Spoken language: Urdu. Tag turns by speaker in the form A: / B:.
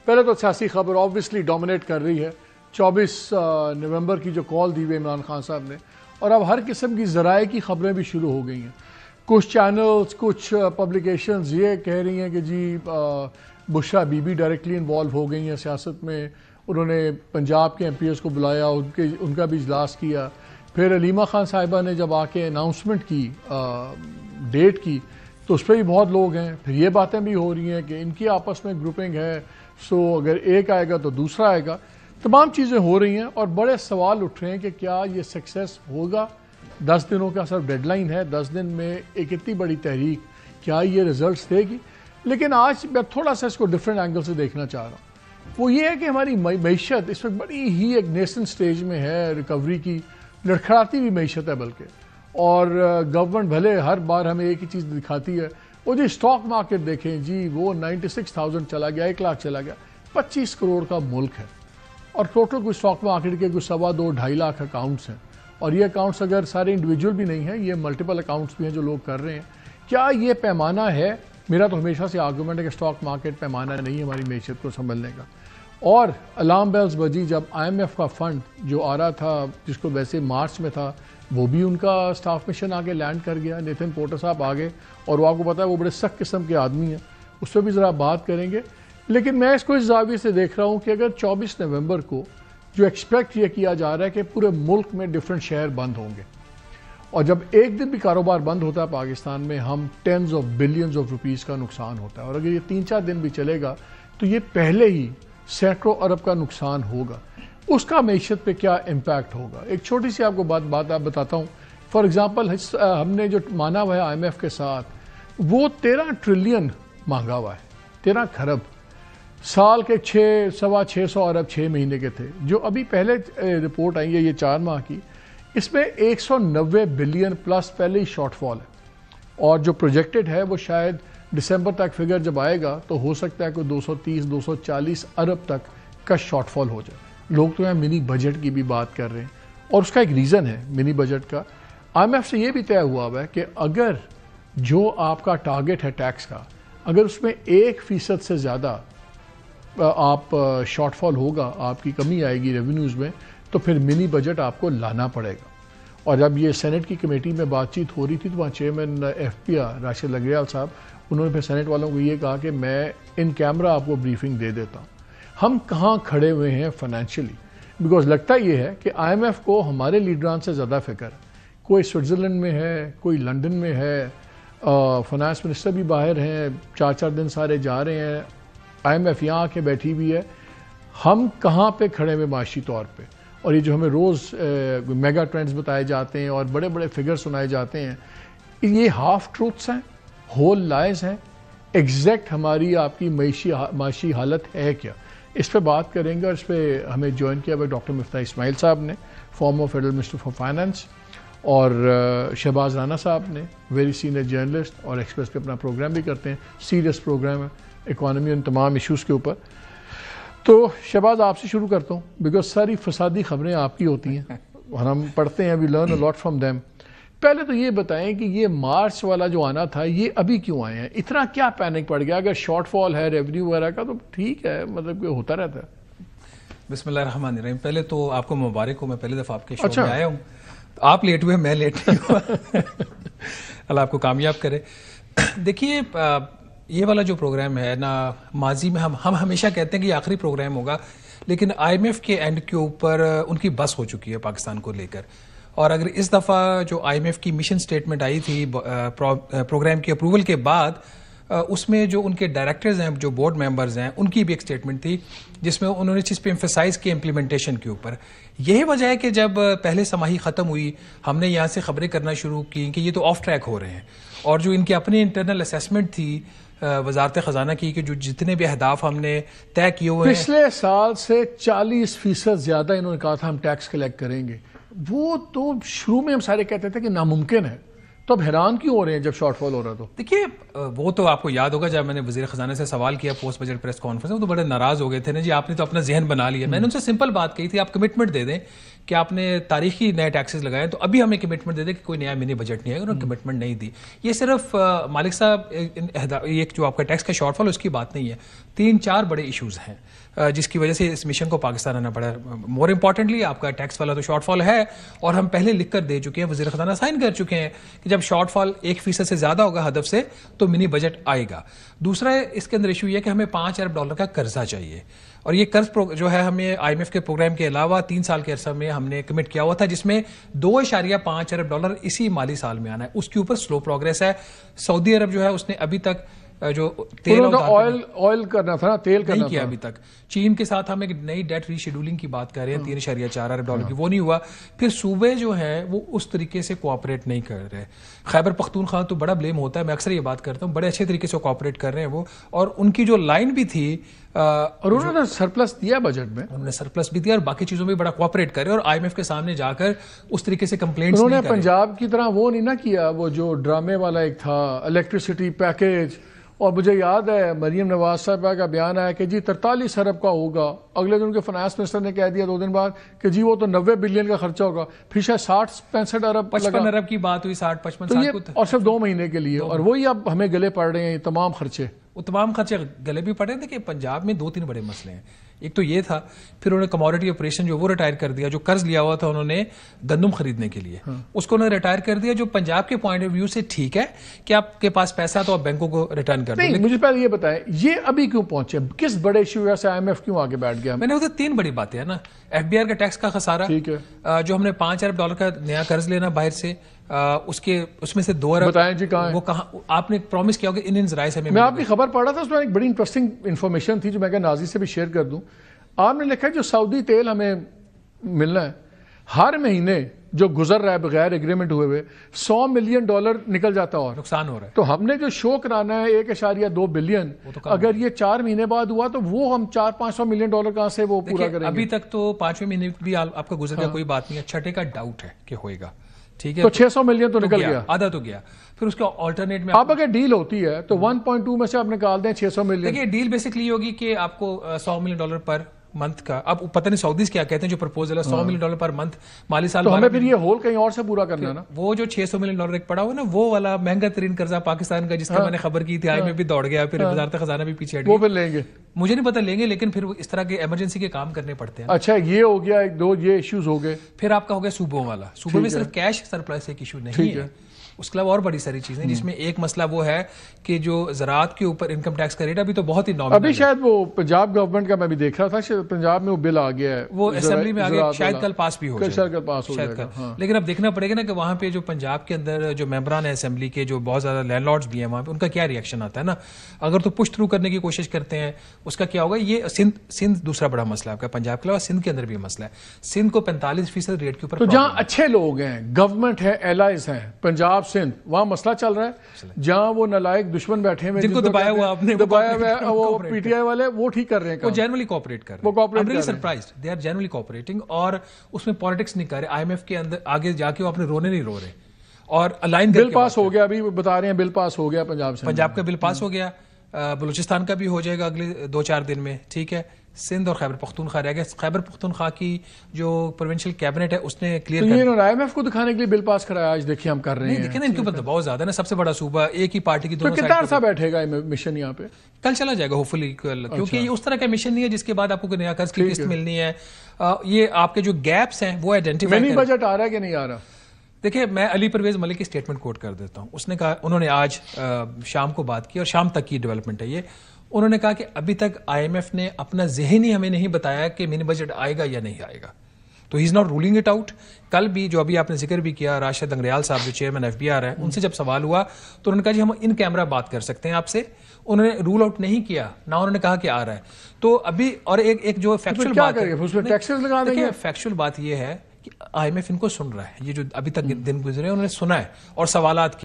A: پہلے تو سیاسی خبر آبویسلی ڈومینیٹ کر رہی ہے 24 نومبر کی جو کال دی ہوئی عمران خان صاحب نے، اور اب ہر قسم کی ذرائع کی خبریں بھی شروع ہو گئی ہیں. کچھ چینلز، کچھ پبلیکیشنز یہ کہہ رہی ہیں کہ جی بشرا بی بی ڈائریکٹلی انوالو ہو گئی ہیں سیاست میں، انہوں نے پنجاب کے ایم پی ایس کو بلایا، ان کا بھی اجلاس کیا. پھر علیمہ خان صاحبہ نے جب آ کے اناؤنسمنٹ کی ڈیٹ کی تو اس پہ بھی بہت لوگ ہیں. پھر یہ باتیں بھی ہو رہی ہیں کہ ان کی آپس میں گروپنگ ہے، سو اگر ایک آئے گا تو دوسرا آئے گا. تمام چیزیں ہو رہی ہیں اور بڑے سوال اٹھ رہے ہیں کہ کیا یہ سکسیس ہوگا. 10 دنوں کا صرف ڈیڈ لائن ہے، 10 دن میں ایک اتنی بڑی تحریک کیا یہ ریزلٹس دے گی. لیکن آج میں تھوڑا سا اس کو ڈفرینٹ اینگل سے دیکھنا چاہ رہا ہوں. وہ یہ ہے کہ ہماری معیشت اس وقت بڑی ہی ایک نیسنٹ سٹیج میں ہے ریکوری کی، لڑکھڑاتی ہوئی معیشت ہے بلکہ. اور گورنمنٹ بھلے ہر بار ہمیں ایک ہی چیز دکھاتی ہے. وہ جی اسٹاک مارکیٹ دیکھیں جی، وہ 96,000 چلا گیا، 1 لاکھ چلا گیا. 25 کروڑ کا ملک ہے اور ٹوٹل کوئی اسٹاک مارکیٹ کے کوئی 2.25-2.5 لاکھ اکاؤنٹس ہیں. اور یہ اکاؤنٹس اگر سارے انڈیویجول بھی نہیں ہیں، یہ ملٹیپل اکاؤنٹس بھی ہیں جو لوگ کر رہے ہیں. کیا یہ پیمانہ ہے؟ میرا تو ہمیشہ سے آرگومنٹ ہے کہ اسٹاک مارکیٹ پیمانہ نہیں ہے ہماری معیشت کو سنبھلنے کا. اور الارم بیلز بجی جب آئی ایم ایف کا فنڈ جو آ رہا تھا، جس کو ویسے مارچ میں تھا، وہ بھی ان کا اسٹاف مشن آگے لینڈ کر گیا. نیتن پورٹر صاحب آگے، اور وہ آپ کو پتا ہے وہ بڑے سخت قسم کے آدمی ہیں، اس پہ بھی ذرا بات کریں گے. لیکن میں اس کو اس زاویے سے دیکھ رہا ہوں کہ اگر 24 نومبر کو جو ایکسپیکٹ یہ کیا جا رہا ہے کہ پورے ملک میں ڈیفرنٹ شہر بند ہوں گے، اور جب ایک دن بھی کاروبار بند ہوتا ہے پاکستان میں، ہم tens of billions of rupees کا نقصان ہوتا ہے. اور اگر یہ 3-4 دن بھی چلے گا تو یہ پہلے ہی سینکڑوں ارب کا نقصان ہوگا. اس کا معیشت پہ کیا امپیکٹ ہوگا؟ ایک چھوٹی سی آپ کو بات آپ بتاتا ہوں. فار ایگزامپل ہم نے جو مانا ہوا ہے آئی ایم ایف کے ساتھ، وہ 13 ٹریلین مانگا ہوا ہے، 13 کھرب. سال کے 600 ارب 6 مہینے کے تھے. جو ابھی پہلے رپورٹ آئی ہے یہ 4 ماہ کی، اس میں 190 بلین پلس پہلے ہی شارٹ فال ہے. اور جو پروجیکٹڈ ہے وہ شاید دسمبر تک فگر جب آئے گا تو ہو سکتا ہے کوئی 230-240 ارب تک کا شارٹ فال ہو جائے. لوگ تو یہاں منی بجٹ کی بھی بات کر رہے ہیں، اور اس کا ایک ریزن ہے منی بجٹ کا. آئی ایم ایف سے یہ بھی طے ہوا ہوا ہے کہ اگر جو آپ کا ٹارگٹ ہے ٹیکس کا، اگر اس میں 1% سے زیادہ آپ شارٹ فال ہوگا، آپ کی کمی آئے گی ریونیوز میں، تو پھر منی بجٹ آپ کو لانا پڑے گا. اور جب یہ سینٹ کی کمیٹی میں بات چیت ہو رہی تھی تو وہاں chairman F P R Rashid Lagrial sahab, انہوں نے پھر سینٹ والوں کو یہ کہا کہ میں ان کیمرہ آپ کو بریفنگ دے دیتا ہوں ہم کہاں کھڑے ہوئے ہیں فائنینشلی. بیکاز لگتا یہ ہے کہ آئی ایم ایف کو ہمارے لیڈران سے زیادہ فکر ہے. کوئی سوئٹزرلینڈ میں ہے، کوئی لنڈن میں ہے، فائنانس منسٹر بھی باہر ہیں، 4 دن سارے جا رہے ہیں. آئی ایم ایف یہاں آ کے بیٹھی ہوئی ہے. ہم کہاں پہ کھڑے ہوئے معاشی طور پہ؟ اور یہ جو ہمیں روز میگا ٹرینڈز بتائے جاتے ہیں اور بڑے بڑے فگر سنائے جاتے ہیں، یہ ہاف ٹروتھس ہیں، ہول لائز ہیں. ایگزیکٹ ہماری آپ کی معاشی حالت ہے کیا؟ اس پہ بات کریں گے. اور اس پہ ہمیں جوائن کیا ہوا ڈاکٹر مفتاح اسماعیل صاحب نے، former federal minister for finance, اور شہباز رانا صاحب نے، ویری سینئر جرنلسٹ، اور ایکسپریس پہ اپنا پروگرام بھی کرتے ہیں. سیریس پروگرام ہے اکانومی ان تمام ایشوز کے اوپر. تو شہباز آپ سے شروع کرتا ہوں، بیکاز ساری فسادی خبریں آپ کی ہوتی ہیں اور ہم پڑھتے ہیں، we learn a lot from them. پہلے تو یہ بتائیں کہ یہ مارچ والا جو آنا تھا یہ ابھی کیوں آئے ہیں؟ اتنا کیا پینک پڑ گیا؟ اگر شارٹ فال ہے ریونیو وغیرہ کا تو ٹھیک ہے، مطلب کہ ہوتا رہتا ہے.
B: بسم اللہ الرحمن الرحیم. پہلے تو آپ کو مبارک ہو، میں پہلی دفعہ آپ کے شو میں آیا ہوں. آپ لیٹ ہوئے، میں لیٹ نہیں ہوا. اللہ آپ کو کامیاب کرے. دیکھیے یہ والا جو پروگرام ہے نا، ماضی میں ہم ہمیشہ کہتے ہیں کہ یہ آخری پروگرام ہوگا، لیکن آئی ایم ایف کے اینڈ کے اوپر ان کی بس ہو چکی ہے پاکستان کو لے کر. اور اگر اس دفعہ جو آئی ایم ایف کی مشن سٹیٹمنٹ آئی تھی پروگرام کی اپروول کے بعد، اس میں جو ان کے ڈائریکٹرز ہیں، جو بورڈ ممبرز ہیں، ان کی بھی ایک سٹیٹمنٹ تھی جس میں انہوں نے چیز پہ ایمفیسائز کی امپلیمنٹیشن کے اوپر. یہی وجہ ہے کہ جب پہلے سماہی ختم ہوئی، ہم نے یہاں سے خبریں کرنا شروع کی کہ یہ تو آف ٹریک ہو رہے ہیں. اور جو ان کی اپنی انٹرنل اسیسمنٹ تھی وزارت خزانہ کی کہ جو جتنے بھی اہداف ہم نے طے کیے ہوئے ہیں،
A: پچھلے سال سے 40% زیادہ انہوں نے کہا تھا ہم ٹیکس کلیکٹ کریں گے. وہ تو شروع میں ہم سارے کہتے تھے کہ ناممکن ہے. تو اب حیران کیوں ہو رہے ہیں جب شارٹ فال ہو رہا تو؟
B: دیکھیے وہ تو آپ کو یاد ہوگا جب میں نے وزیر خزانہ سے سوال کیا پوسٹ بجٹ پریس کانفرنس میں، وہ تو بڑے ناراض ہو گئے تھے نا جی آپ نے تو اپنا ذہن بنا لیا. میں نے ان سے سمپل بات کہی تھی آپ کمٹمنٹ دے دیں کہ آپ نے تاریخی نئے ٹیکسز لگائے تو ابھی ہمیں کمٹمنٹ دے دیں کہ کوئی نیا منی بجٹ نہیں ہے. انہوں نے کمٹمنٹ نہیں دی. یہ صرف مالک صاحب یہ جو آپ کا ٹیکس کا شارٹ فال اس کی بات نہیں ہے، 3-4 بڑے ایشوز ہیں جس کی وجہ سے اس مشن کو پاکستان آنا پڑا. مور امپورٹنٹلی آپ کا ٹیکس والا تو شارٹ فال ہے اور ہم پہلے لکھ کر دے چکے ہیں، وزیر خزانہ سائن کر چکے ہیں کہ جب شارٹ فال 1% سے زیادہ ہوگا ہدف سے تو منی بجٹ آئے گا. دوسرا اس کے اندر ایشو یہ کہ ہمیں $5 ارب کا قرضہ چاہیے اور یہ قرض جو ہے ہمیں IMF کے پروگرام کے علاوہ 3 سال کے عرصہ میں ہم نے کمٹ کیا ہوا تھا جس میں $2.5 ارب اسی مالی سال میں آنا ہے. اس کے اوپر سلو پروگریس ہے. سعودی عرب جو ہے اس نے ابھی تک جو تیل
A: آئل کرنا تھا، تیل کرنا
B: نہیں کیا ابھی تک. چین کے ساتھ ہم ایک نئی ڈیٹ ری شیڈولنگ کی بات کر رہے ہیں $3.4 ارب کی، وہ نہیں ہوا. پھر صوبے جو ہیں وہ اس طریقے سے کوآپریٹ نہیں کر رہے. خیبر پختونخوا تو بڑا بلیم ہوتا ہے، میں اکثر یہ بات کرتا ہوں، بڑے اچھے طریقے سے کوآپریٹ کر رہے ہیں وہ. اور ان کی جو لائن بھی تھی
A: اور انہوں نے سرپلس دیا بجٹ میں،
B: انہوں نے سرپلس بھی دیا اور باقی چیزوں میں بڑا کوآپریٹ کر رہے ہیں. اور IMF کے سامنے جا کر اس طریقے سے کمپلینٹس
A: انہوں نے پنجاب کی طرح وہ نہیں نہ کیا، وہ جو ڈرامے والا ایک تھا الیکٹریسٹی پیکیج. اور مجھے یاد ہے مریم نواز صاحبہ کا بیان آیا کہ جی 43 ارب کا ہوگا. اگلے دن ان کے فائنانس منسٹر نے کہہ دیا 2 دن بعد کہ جی وہ تو 90 بلین کا خرچہ ہوگا. پھر شاید 60-65 ارب
B: 55 ارب کی بات ہوئی، 60-55
A: اور صرف 2 مہینے کے لیے. اور وہی اب ہمیں گلے پڑ رہے ہیں یہ تمام خرچے.
B: وہ تمام خرچے گلے بھی پڑے ہیں. دیکھیں پنجاب میں 2-3 بڑے مسئلے ہیں. ایک تو یہ تھا، پھر انہوں نے کموڈٹی آپریشن جو وہ ریٹائر کر دیا، جو قرض لیا ہوا تھا انہوں نے گندم خریدنے کے لیے اس کو انہوں نے ریٹائر کر دیا. جو پنجاب کے پوائنٹ آف ویو سے ٹھیک ہے کہ آپ کے پاس پیسہ تو آپ بینکوں کو ریٹرن کر دیں.
A: مجھے پہلے یہ بتائیں یہ ابھی کیوں پہنچے، کس بڑے ایشو سے IMF کیوں آگے بیٹھ گیا؟
B: میں نے ادھر 3 بڑی باتیں ہیں نا. FBR کا ٹیکس کا خسارہ،
A: ٹھیک ہے،
B: جو ہم نے $5 ارب کا نیا قرض لینا باہر سے، اس میں سے 2 ارب
A: بتائیں جی کہاں
B: وہ کہاں آپ نے پرومس کیا ہوگا انڈین ذرائع سے.
A: میں آپ کی خبر پڑھ رہا تھا، اس میں ایک بڑی انٹرسٹنگ انفارمیشن تھی جو میں کہ ناظرین سے بھی شیئر کر دوں. آپ نے لکھا ہے جو سعودی تیل ہمیں ملنا ہے ہر مہینے جو گزر رہا ہے بغیر ایگریمنٹ ہوئے ہوئے $100 ملین نکل جاتا اور
B: نقصان ہو رہا ہے.
A: تو ہم نے جو شو کرانا ہے 1.2 بلین، اگر یہ 4 مہینے بعد ہوا تو وہ ہم $400-500 ملین کہاں سے وہ پورا کریں گے؟
B: ابھی تک تو 5ویں مہینے بھی آپ کا گزر گیا، کوئی بات نہیں ہے. چھٹے کا ڈاؤٹ ہے کہ ہوئے گا. ٹھیک ہے،
A: تو 600 ملین تو نکل گیا،
B: آدھا تو گیا. پھر اس کا آلٹرنیٹ میں
A: اب اگر ڈیل ہوتی ہے تو 1.2 میں سے آپ نکال دیں 600 ملین.
B: دیکھیے ڈیل بیسکلی ہوگی کہ آپ کو $100 ملین پر منتھ کا، اب پتہ نہیں سعودیز کیا کہتے ہیں جو پرپوزل ہے $100 ملین پر منتھ مالی سال.
A: تو ہمیں پھر یہ ہول کہیں اور سے پورا کرنا ہے نا.
B: وہ جو $600 ملین ایک پڑا ہوا نا وہ والا مہنگا ترین قرضہ پاکستان کا جس کا میں نے خبر کی تھی، IMF بھی دوڑ گیا، پھر وزارت خزانہ بھی پیچھے ہٹ گئی.
A: وہ پھر لیں گے،
B: مجھے نہیں پتہ لیں گے، لیکن پھر اس طرح کے ایمرجنسی کے کام کرنے پڑتے ہیں.
A: اچھا یہ ہو گیا، 2 یہ ایشوز ہو گئے.
B: پھر آپ کا ہو گیا صوبوں والا. صوبوں میں صرف کیش سرپلس ایک ایشو نہیں ہے، اس کے علاوہ اور بڑی ساری چیزیں، جس میں ایک مسئلہ وہ ہے کہ جو زراعت کے اوپر انکم ٹیکس کا ریٹ ابھی تو بہت ہی نارمل ہے.
A: ابھی شاید وہ پنجاب گورنمنٹ کا میں بھی دیکھ رہا تھا، شاید پنجاب میں وہ بل آ گیا ہے،
B: وہ اسمبلی میں آ گیا، شاید کل پاس بھی ہو جائے گا. لیکن اب دیکھنا پڑے گا نا کہ وہاں پہ جو پنجاب کے اندر جو ممبران ہیں اسمبلی کے، جو بہت زیادہ لینڈ لارڈز بھی ہیں وہاں پہ، ان کا کیا ریئیکشن آتا ہے نا. اگر تو پش تھرو کرنے کی کوشش کرتے ہیں اس کا کیا ہوگا. یہ سندھ دوسرا بڑا مسئلہ ہے آپ کا، پنجاب کے علاوہ سندھ کے اندر بھی مسئلہ ہے. سندھ کو 45% ریٹ کے اوپر،
A: تو جہاں اچھے لوگ ہیں، گورنمنٹ ہے، ایلائز ہیں، پنجاب سندھ، وہاں مسئلہ چل رہا ہے. جہاں وہ نالائق دشمن بیٹھے ہوئے
B: جن کو دبایا ہوا آپ نے،
A: دبایا ہوا وہ PTI والے، وہ ٹھیک کر رہے ہیں،
B: وہ جنرلی کوآپریٹ کر رہے ہیں. I'm really surprised they are generally cooperating. اور اس میں پالیٹکس نہیں کر رہے. IMF کے اندر آگے جا کے وہ اپنے رونے نہیں رو رہے. اور الائن
A: بل پاس ہو گیا، ابھی بتا رہے ہیں بل پاس ہو گیا پنجاب
B: کا بل پاس ہو گیا. بلوچستان کا بھی ہو جائے گا اگلے 2-4 دن میں. ٹھیک ہے، سندھ اور خیبر پختونخوا رہ گیا. خیبر پختونخوا کی جو پروونشل کیبنٹ ہے اس نے کلیئر
A: کیا، انہوں نے IMF کو دکھانے کے لیے بل پاس کرایا. آج دیکھیے ہم کر رہے ہیں.
B: دیکھیں نا ان کے اوپر دباؤ زیادہ نا، سب سے بڑا صوبہ ایک ہی پارٹی کی دونوں
A: سائڈ. کتنا عرصہ بیٹھے گا مشن یہاں پہ؟
B: کل چلا جائے گا ہوپفلی، کیونکہ یہ اس طرح کا مشن نہیں ہے جس کے بعد آپ کو کوئی نیا قرض کی قسط ملنی ہے. یہ آپ کے جو گیپس ہیں وہ آئیڈینٹیفائی.
A: منی بجٹ آ رہا ہے کہ نہیں آ رہا؟
B: دیکھیں میں علی پرویز ملک کی اسٹیٹمنٹ کوٹ کر دیتا ہوں. اس نے کہا، انہوں نے آج شام کو بات کی اور شام تک کی ڈیولپمنٹ ہے یہ. انہوں نے کہا کہ ابھی تک IMF نے اپنا ذہنی ہمیں نہیں بتایا کہ منی بجٹ آئے گا یا نہیں آئے گا. تو he is not ruling it out. کل بھی جو ابھی آپ نے ذکر بھی کیا، راشد انگریال صاحب جو چیئرمین FBR ہیں، ان سے جب سوال ہوا تو انہوں نے کہا جی ہم ان کیمرہ بات کر سکتے ہیں آپ سے. انہوں نے رول آؤٹ نہیں کیا، نہ انہوں نے کہا کہ آ رہا ہے. تو ابھی اور ایک جو فیکچوئل بات ہے، فیکچوئل بات یہ ہے کہ IMF ان کو سن رہا ہے. یہ جو ابھی تک دن گزرے انہوں نے سنا ہے اور سوالات